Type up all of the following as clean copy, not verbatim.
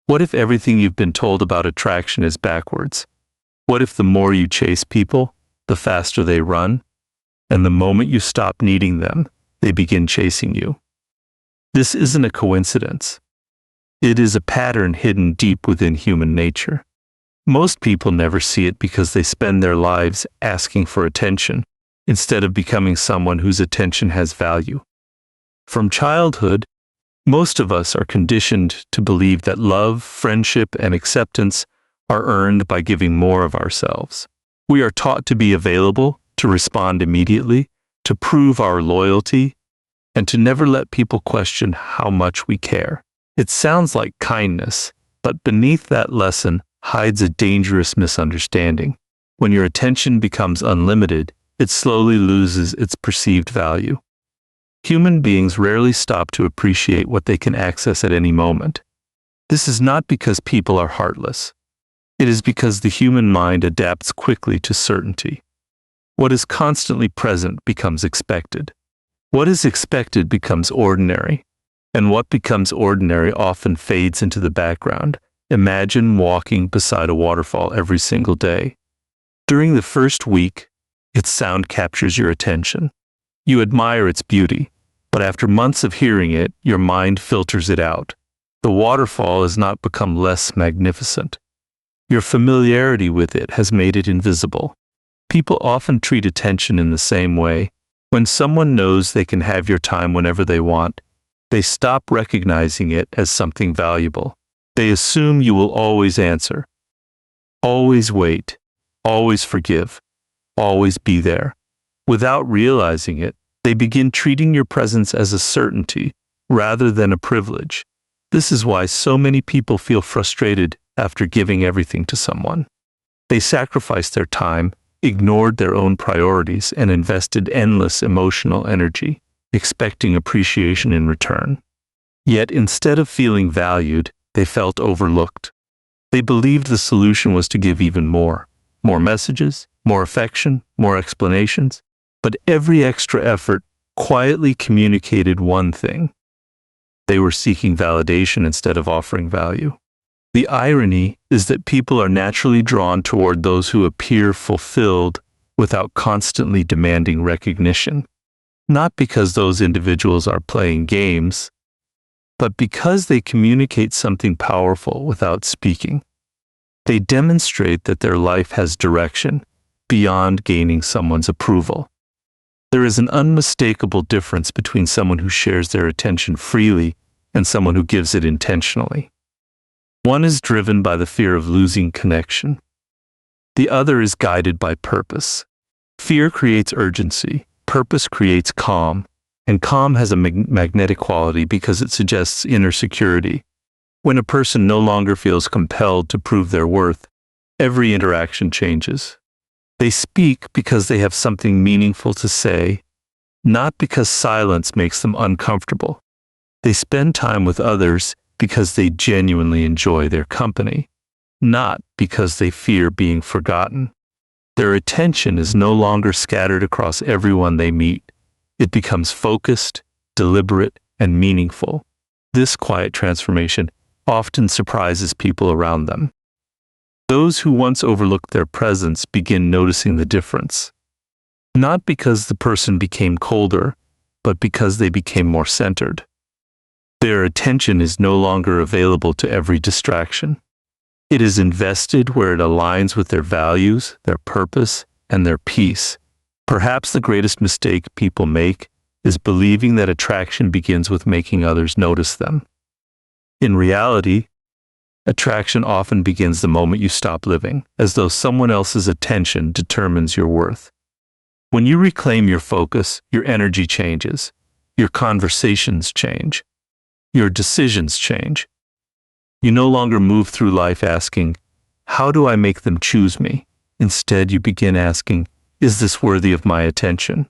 What if everything you've been told about attraction is backwards? What if the more you chase people, the faster they run, and the moment you stop needing them, they begin chasing you? This isn't a coincidence. It is a pattern hidden deep within human nature. Most people never see it because they spend their lives asking for attention instead of becoming someone whose attention has value. From childhood, most of us are conditioned to believe that love, friendship, and acceptance are earned by giving more of ourselves. We are taught to be available, to respond immediately, to prove our loyalty, and to never let people question how much we care. It sounds like kindness, but beneath that lesson hides a dangerous misunderstanding. When your attention becomes unlimited, it slowly loses its perceived value. Human beings rarely stop to appreciate what they can access at any moment. This is not because people are heartless. It is because the human mind adapts quickly to certainty. What is constantly present becomes expected. What is expected becomes ordinary, and what becomes ordinary often fades into the background. Imagine walking beside a waterfall every single day. During the first week, its sound captures your attention. You admire its beauty, but after months of hearing it, your mind filters it out. The waterfall has not become less magnificent. Your familiarity with it has made it invisible. People often treat attention in the same way. When someone knows they can have your time whenever they want, they stop recognizing it as something valuable. They assume you will always answer, always wait, always forgive, always be there. Without realizing it, they begin treating your presence as a certainty rather than a privilege. This is why so many people feel frustrated after giving everything to someone. They sacrificed their time, ignored their own priorities, and invested endless emotional energy, expecting appreciation in return. Yet instead of feeling valued, they felt overlooked. They believed the solution was to give even more messages, more affection, more explanations. But every extra effort quietly communicated one thing. They were seeking validation instead of offering value. The irony is that people are naturally drawn toward those who appear fulfilled without constantly demanding recognition. Not because those individuals are playing games, but because they communicate something powerful without speaking. They demonstrate that their life has direction beyond gaining someone's approval. There is an unmistakable difference between someone who shares their attention freely and someone who gives it intentionally. One is driven by the fear of losing connection. The other is guided by purpose. Fear creates urgency, purpose creates calm, and calm has a magnetic quality because it suggests inner security. When a person no longer feels compelled to prove their worth, every interaction changes. They speak because they have something meaningful to say, not because silence makes them uncomfortable. They spend time with others because they genuinely enjoy their company, not because they fear being forgotten. Their attention is no longer scattered across everyone they meet. It becomes focused, deliberate, and meaningful. This quiet transformation often surprises people around them. Those who once overlooked their presence begin noticing the difference, not because the person became colder, but because they became more centered. Their attention is no longer available to every distraction. It is invested where it aligns with their values, their purpose, and their peace. Perhaps the greatest mistake people make is believing that attraction begins with making others notice them. In reality, attraction often begins the moment you stop living, as though someone else's attention determines your worth. When you reclaim your focus, your energy changes, your conversations change, your decisions change. You no longer move through life asking, "How do I make them choose me?" Instead, you begin asking, "Is this worthy of my attention?"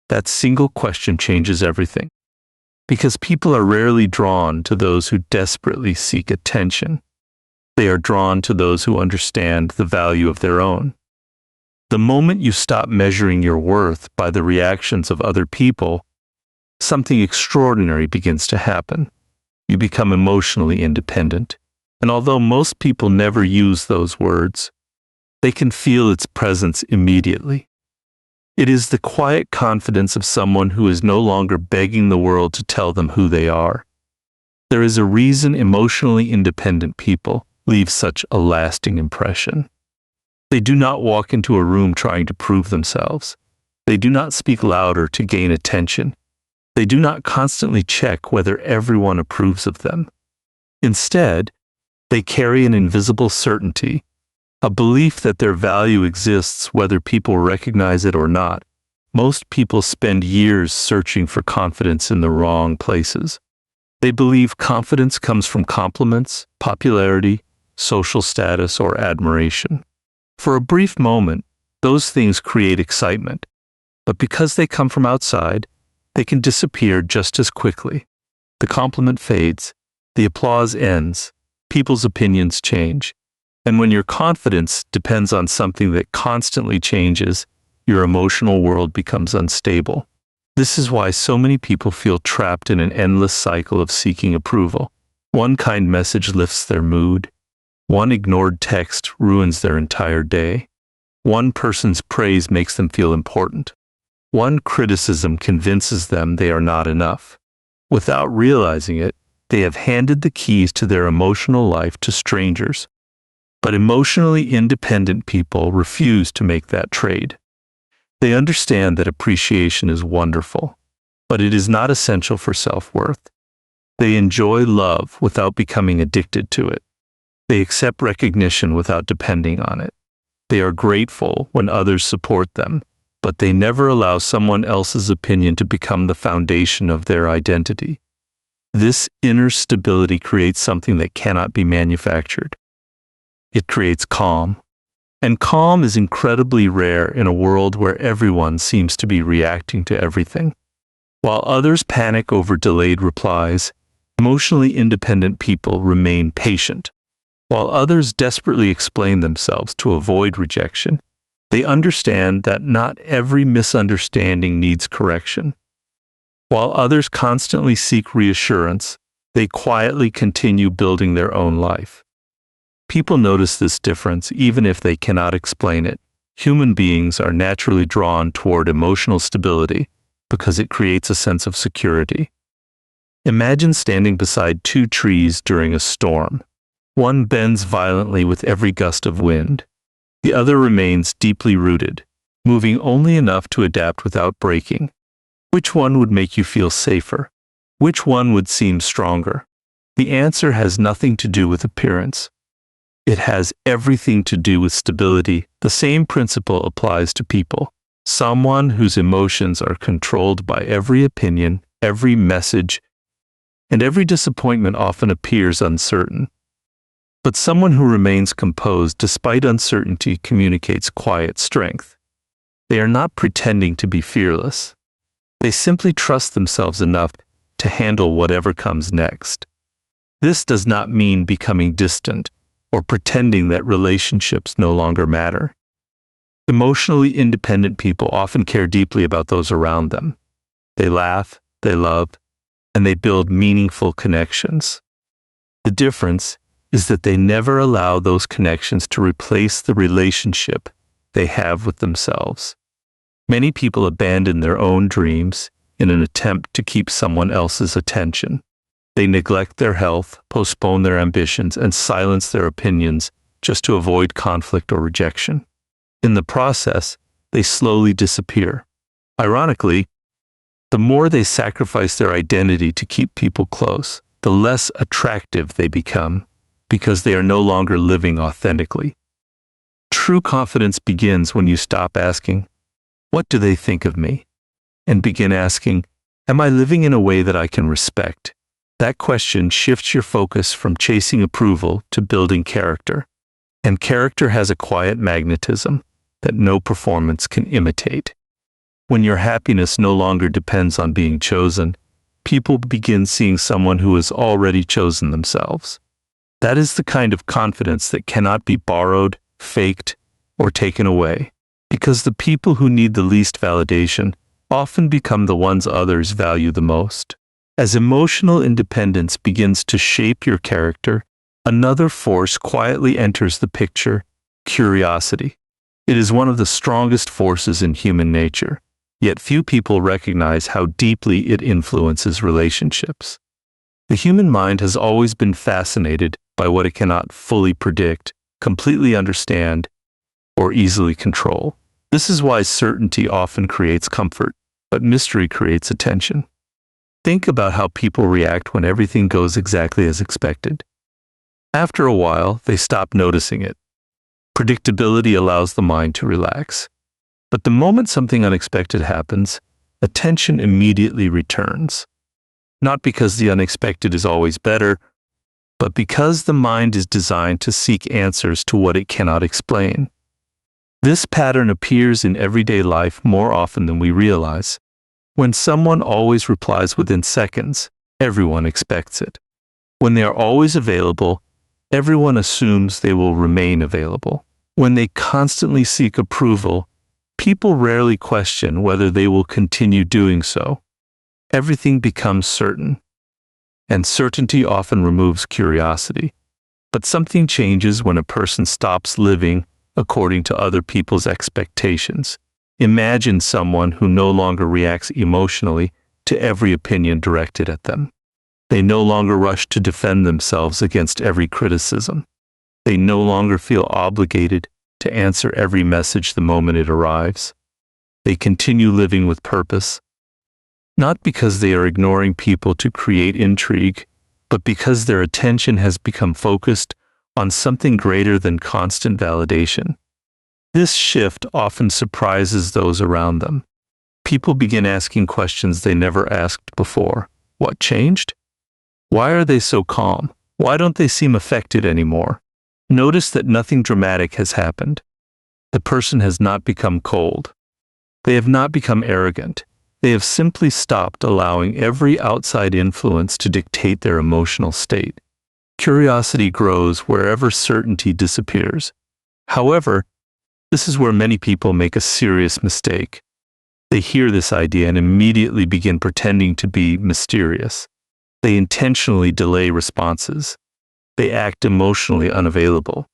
That single question changes everything. Because people are rarely drawn to those who desperately seek attention. They are drawn to those who understand the value of their own. The moment you stop measuring your worth by the reactions of other people, something extraordinary begins to happen. You become emotionally independent. And although most people never use those words, they can feel its presence immediately. It is the quiet confidence of someone who is no longer begging the world to tell them who they are. There is a reason emotionally independent people leave such a lasting impression. They do not walk into a room trying to prove themselves. They do not speak louder to gain attention. They do not constantly check whether everyone approves of them. Instead, they carry an invisible certainty, a belief that their value exists whether people recognize it or not. Most people spend years searching for confidence in the wrong places. They believe confidence comes from compliments, popularity, social status, or admiration. For a brief moment, those things create excitement, but because they come from outside, they can disappear just as quickly. The compliment fades, the applause ends, people's opinions change, and when your confidence depends on something that constantly changes, your emotional world becomes unstable. This is why so many people feel trapped in an endless cycle of seeking approval. One kind message lifts their mood. One ignored text ruins their entire day. One person's praise makes them feel important. One criticism convinces them they are not enough. Without realizing it, they have handed the keys to their emotional life to strangers. But emotionally independent people refuse to make that trade. They understand that appreciation is wonderful, but it is not essential for self-worth. They enjoy love without becoming addicted to it. They accept recognition without depending on it. They are grateful when others support them, but they never allow someone else's opinion to become the foundation of their identity. This inner stability creates something that cannot be manufactured. It creates calm. And calm is incredibly rare in a world where everyone seems to be reacting to everything. While others panic over delayed replies, emotionally independent people remain patient. While others desperately explain themselves to avoid rejection, they understand that not every misunderstanding needs correction. While others constantly seek reassurance, they quietly continue building their own life. People notice this difference even if they cannot explain it. Human beings are naturally drawn toward emotional stability because it creates a sense of security. Imagine standing beside two trees during a storm. One bends violently with every gust of wind. The other remains deeply rooted, moving only enough to adapt without breaking. Which one would make you feel safer? Which one would seem stronger? The answer has nothing to do with appearance. It has everything to do with stability. The same principle applies to people. Someone whose emotions are controlled by every opinion, every message, and every disappointment often appears uncertain. But someone who remains composed despite uncertainty communicates quiet strength. They are not pretending to be fearless. They simply trust themselves enough to handle whatever comes next. This does not mean becoming distant or pretending that relationships no longer matter. Emotionally independent people often care deeply about those around them. They laugh, they love, and they build meaningful connections. The difference is that they never allow those connections to replace the relationship they have with themselves. Many people abandon their own dreams in an attempt to keep someone else's attention. They neglect their health, postpone their ambitions, and silence their opinions just to avoid conflict or rejection. In the process, they slowly disappear. Ironically, the more they sacrifice their identity to keep people close, the less attractive they become because they are no longer living authentically. True confidence begins when you stop asking, "What do they think of me?" and begin asking, "Am I living in a way that I can respect?" That question shifts your focus from chasing approval to building character. And character has a quiet magnetism that no performance can imitate. When your happiness no longer depends on being chosen, people begin seeing someone who has already chosen themselves. That is the kind of confidence that cannot be borrowed, faked, or taken away, because the people who need the least validation often become the ones others value the most. As emotional independence begins to shape your character, Another force quietly enters the picture: curiosity. It is one of the strongest forces in human nature, yet few people recognize how deeply it influences relationships. The human mind has always been fascinated by what it cannot fully predict, completely understand, or easily control. This is why certainty often creates comfort, but mystery creates attention. Think about how people react when everything goes exactly as expected. After a while, they stop noticing it. Predictability allows the mind to relax. But the moment something unexpected happens, attention immediately returns. Not because the unexpected is always better, but because the mind is designed to seek answers to what it cannot explain. This pattern appears in everyday life more often than we realize. When someone always replies within seconds, everyone expects it. When they are always available, everyone assumes they will remain available. When they constantly seek approval, people rarely question whether they will continue doing so. Everything becomes certain, and certainty often removes curiosity. But something changes when a person stops living according to other people's expectations. Imagine someone who no longer reacts emotionally to every opinion directed at them. They no longer rush to defend themselves against every criticism. They no longer feel obligated to answer every message the moment it arrives. They continue living with purpose, not because they are ignoring people to create intrigue, but because their attention has become focused on something greater than constant validation. This shift often surprises those around them. People begin asking questions they never asked before. What changed? Why are they so calm? Why don't they seem affected anymore? Notice that nothing dramatic has happened. The person has not become cold. They have not become arrogant. They have simply stopped allowing every outside influence to dictate their emotional state. Curiosity grows wherever certainty disappears. However, this is where many people make a serious mistake. They hear this idea and immediately begin pretending to be mysterious. They intentionally delay responses. They act emotionally unavailable.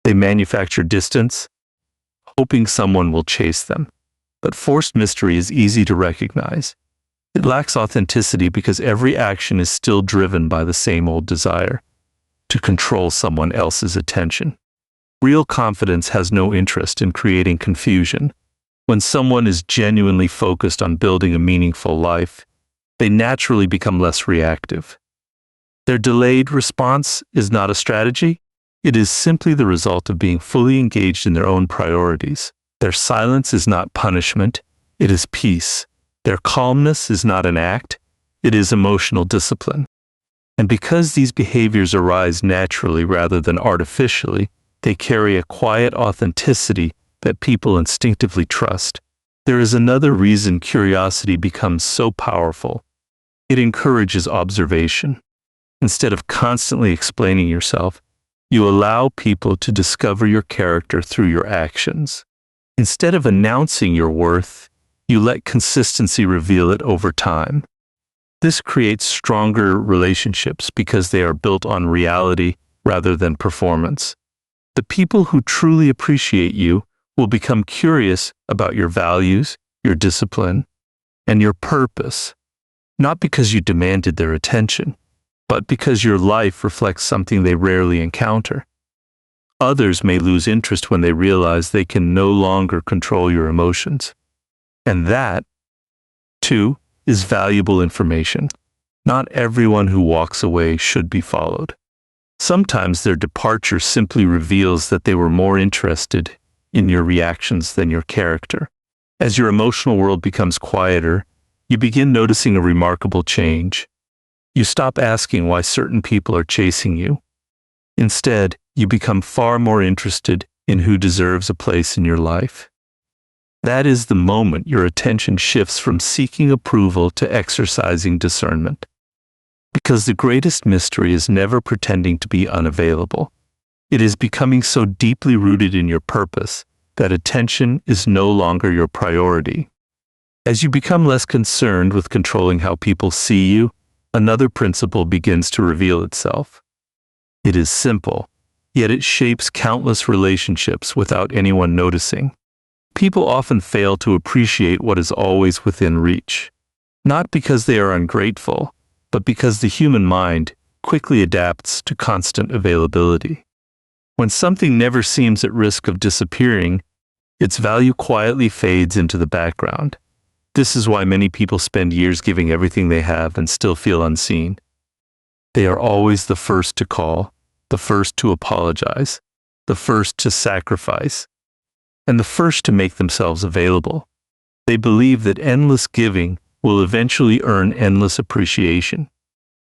They manufacture distance, hoping someone will chase them. But forced mystery is easy to recognize. It lacks authenticity because every action is still driven by the same old desire to control someone else's attention. Real confidence has no interest in creating confusion. When someone is genuinely focused on building a meaningful life, they naturally become less reactive. Their delayed response is not a strategy. It is simply the result of being fully engaged in their own priorities. Their silence is not punishment, it is peace. Their calmness is not an act, it is emotional discipline. And because these behaviors arise naturally rather than artificially, they carry a quiet authenticity that people instinctively trust. There is another reason curiosity becomes so powerful. It encourages observation. Instead of constantly explaining yourself, you allow people to discover your character through your actions. Instead of announcing your worth, you let consistency reveal it over time. This creates stronger relationships because they are built on reality rather than performance. The people who truly appreciate you will become curious about your values, your discipline, and your purpose, not because you demanded their attention, but because your life reflects something they rarely encounter. Others may lose interest when they realize they can no longer control your emotions. And that, too, is valuable information. Not everyone who walks away should be followed. Sometimes their departure simply reveals that they were more interested in your reactions than your character. As your emotional world becomes quieter, you begin noticing a remarkable change. You stop asking why certain people are chasing you. Instead, you become far more interested in who deserves a place in your life. That is the moment your attention shifts from seeking approval to exercising discernment. Because the greatest mystery is never pretending to be unavailable. It is becoming so deeply rooted in your purpose that attention is no longer your priority. As you become less concerned with controlling how people see you, another principle begins to reveal itself. It is simple, yet it shapes countless relationships without anyone noticing. People often fail to appreciate what is always within reach, not because they are ungrateful, but because the human mind quickly adapts to constant availability. When something never seems at risk of disappearing, its value quietly fades into the background. This is why many people spend years giving everything they have and still feel unseen. They are always the first to call, the first to apologize, the first to sacrifice, and the first to make themselves available. They believe that endless giving will eventually earn endless appreciation.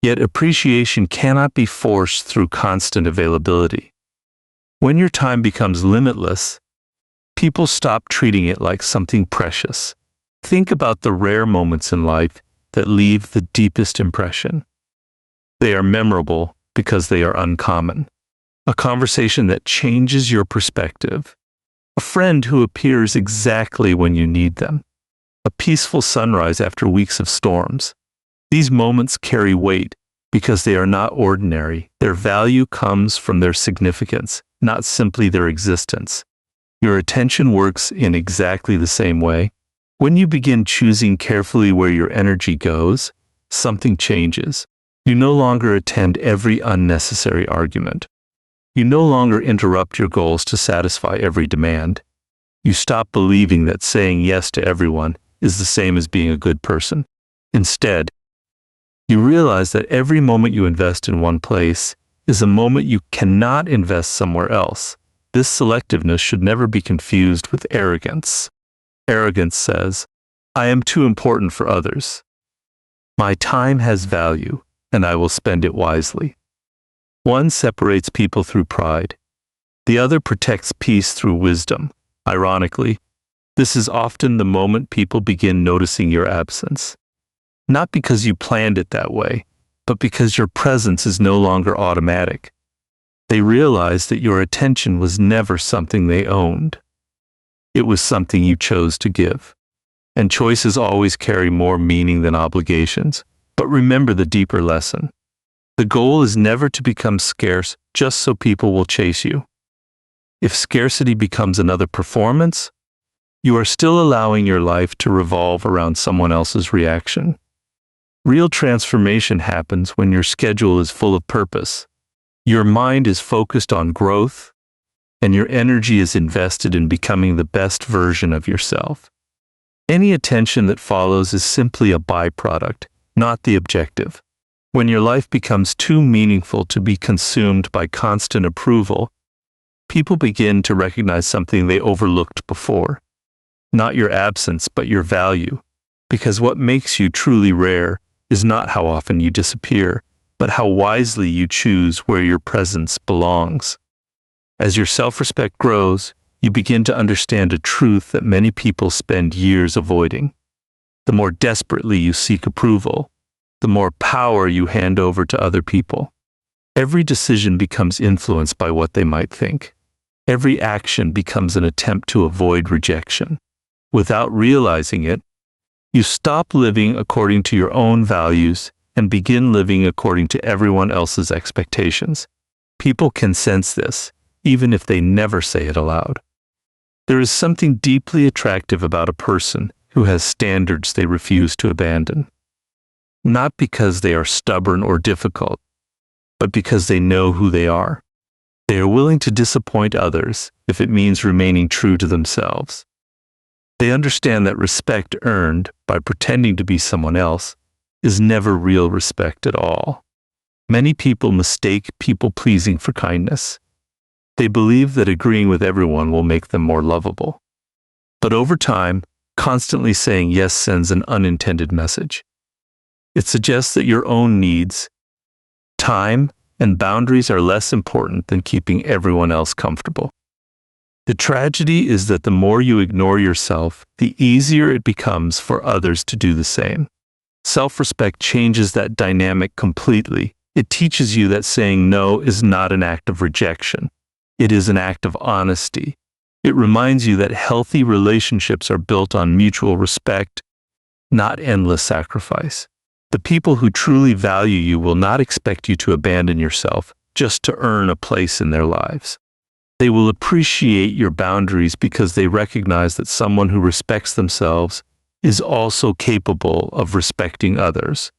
Yet appreciation cannot be forced through constant availability. When your time becomes limitless, people stop treating it like something precious. Think about the rare moments in life that leave the deepest impression. They are memorable because they are uncommon. A conversation that changes your perspective. A friend who appears exactly when you need them. A peaceful sunrise after weeks of storms. These moments carry weight because they are not ordinary. Their value comes from their significance, not simply their existence. Your attention works in exactly the same way. When you begin choosing carefully where your energy goes, something changes. You no longer attend every unnecessary argument. You no longer interrupt your goals to satisfy every demand. You stop believing that saying yes to everyone is the same as being a good person. Instead, you realize that every moment you invest in one place is a moment you cannot invest somewhere else. This selectiveness should never be confused with arrogance. Arrogance says, "I am too important for others. My time has value, and I will spend it wisely." One separates people through pride. The other protects peace through wisdom. Ironically, this is often the moment people begin noticing your absence. Not because you planned it that way, but because your presence is no longer automatic. They realize that your attention was never something they owned. It was something you chose to give. And choices always carry more meaning than obligations. But remember the deeper lesson. The goal is never to become scarce just so people will chase you. If scarcity becomes another performance, you are still allowing your life to revolve around someone else's reaction. Real transformation happens when your schedule is full of purpose. Your mind is focused on growth, and your energy is invested in becoming the best version of yourself. Any attention that follows is simply a byproduct, not the objective. When your life becomes too meaningful to be consumed by constant approval, people begin to recognize something they overlooked before. Not your absence, but your value. Because what makes you truly rare is not how often you disappear, but how wisely you choose where your presence belongs. As your self-respect grows, you begin to understand a truth that many people spend years avoiding. The more desperately you seek approval, the more power you hand over to other people. Every decision becomes influenced by what they might think. Every action becomes an attempt to avoid rejection. Without realizing it, you stop living according to your own values and begin living according to everyone else's expectations. People can sense this, even if they never say it aloud. There is something deeply attractive about a person who has standards they refuse to abandon. Not because they are stubborn or difficult, but because they know who they are. They are willing to disappoint others if it means remaining true to themselves. They understand that respect earned by pretending to be someone else is never real respect at all. Many people mistake people-pleasing for kindness. They believe that agreeing with everyone will make them more lovable. But over time, constantly saying yes sends an unintended message. It suggests that your own needs, time, and boundaries are less important than keeping everyone else comfortable. The tragedy is that the more you ignore yourself, the easier it becomes for others to do the same. Self-respect changes that dynamic completely. It teaches you that saying no is not an act of rejection. It is an act of honesty. It reminds you that healthy relationships are built on mutual respect, not endless sacrifice. The people who truly value you will not expect you to abandon yourself. just to earn a place in their lives. They will appreciate your boundaries because they recognize that someone who respects themselves is also capable of respecting others.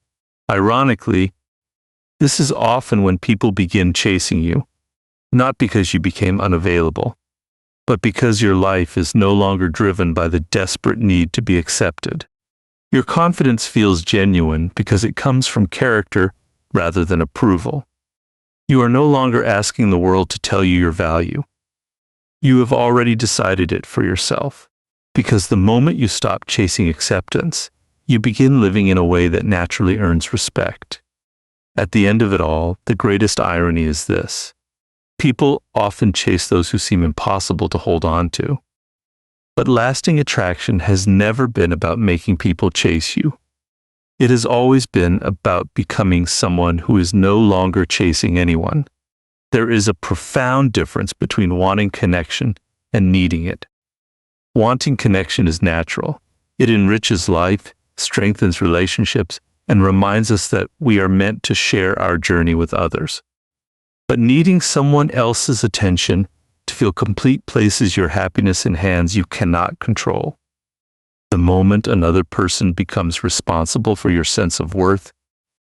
Ironically, this is often when people begin chasing you, not because you became unavailable, but because your life is no longer driven by the desperate need to be accepted. Your confidence feels genuine because it comes from character rather than approval. You are no longer asking the world to tell you your value. You have already decided it for yourself, because the moment you stop chasing acceptance, you begin living in a way that naturally earns respect. At the end of it all, the greatest irony is this. People often chase those who seem impossible to hold on to. But lasting attraction has never been about making people chase you. It has always been about becoming someone who is no longer chasing anyone. There is a profound difference between wanting connection and needing it. Wanting connection is natural. It enriches life, strengthens relationships, and reminds us that we are meant to share our journey with others. But needing someone else's attention to feel complete places your happiness in hands you cannot control. The moment another person becomes responsible for your sense of worth,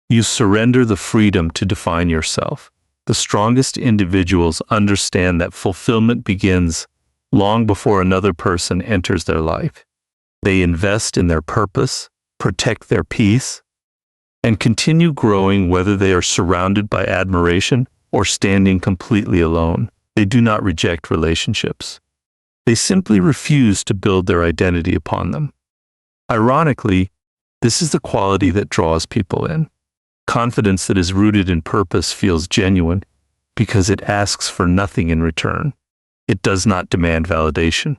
you surrender the freedom to define yourself. The strongest individuals understand that fulfillment begins long before another person enters their life. They invest in their purpose, protect their peace, and continue growing whether they are surrounded by admiration or standing completely alone. They do not reject relationships. They simply refuse to build their identity upon them. Ironically, this is the quality that draws people in. Confidence that is rooted in purpose feels genuine because it asks for nothing in return. It does not demand validation.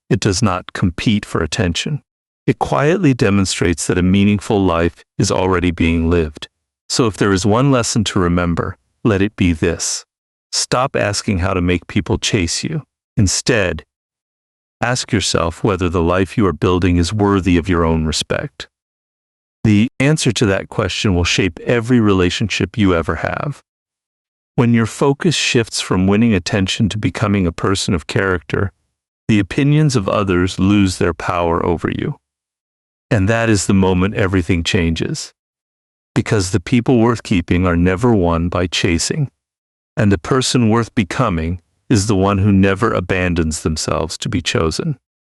It does not compete for attention. It quietly demonstrates that a meaningful life is already being lived. So if there is one lesson to remember, let it be this. Stop asking how to make people chase you. Instead, ask yourself whether the life you are building is worthy of your own respect. The answer to that question will shape every relationship you ever have. When your focus shifts from winning attention to becoming a person of character, the opinions of others lose their power over you. And that is the moment everything changes. Because the people worth keeping are never won by chasing, and the person worth becoming is the one who never abandons themselves to be chosen.